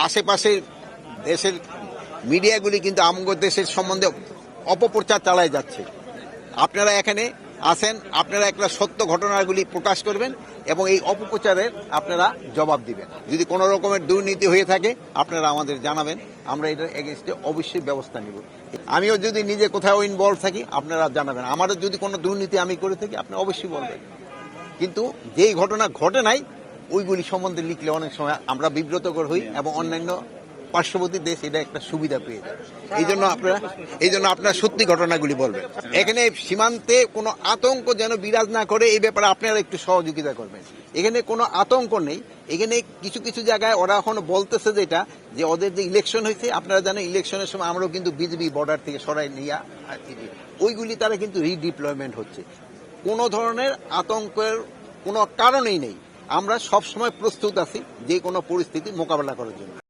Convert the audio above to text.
আশেপাশের দেশের মিডিয়াগুলি কিন্তু আমাদের দেশের সম্বন্ধে অপপ্রচার চালায় যাচ্ছে। আপনারা এখানে আসেন, আপনারা একটা সত্য ঘটনাগুলি প্রকাশ করবেন এবং এই অপপ্রচারের আপনারা জবাব দিবেন। যদি কোনো রকমের দুর্নীতি হয়ে থাকে আপনারা আমাদের জানাবেন, আমরা এটার এগেইনস্টে অবশ্যই ব্যবস্থা নিব। আমিও যদি নিজে কোথাও ইনভলভ থাকি আপনারা জানাবেন, আমারও যদি কোনো দুর্নীতি আমি করে থাকি আপনারা অবশ্যই বলবেন। কিন্তু যেই ঘটনা ঘটে নাই ওইগুলি সম্বন্ধে লিখলে অনেক সময় আমরা বিব্রতকর হই এবং অন্যান্য পার্শ্ববর্তী দেশ এটা একটা সুবিধা পেয়ে যায়। এই জন্য আপনারা সত্যি ঘটনাগুলি বলবেন। এখানে সীমান্তে কোনো আতঙ্ক যেন বিরাজ না করে এই ব্যাপারে আপনারা একটু সহযোগিতা করবেন। এখানে কোনো আতঙ্ক নেই। এখানে কিছু কিছু জায়গায় ওরা এখন বলতেছে যেটা যে ওদের যে ইলেকশন হয়েছে, আপনারা জানেন ইলেকশনের সময় আমরাও কিন্তু বিজিবি বর্ডার থেকে সরাই নিয়ে ওইগুলি তারা কিন্তু রিডিপ্লয়মেন্ট হচ্ছে। কোনো ধরনের আতঙ্কের কোনো কারণেই নেই। আমরা সবসময় প্রস্তুত আছি যে কোনো পরিস্থিতি মোকাবেলা করার জন্য।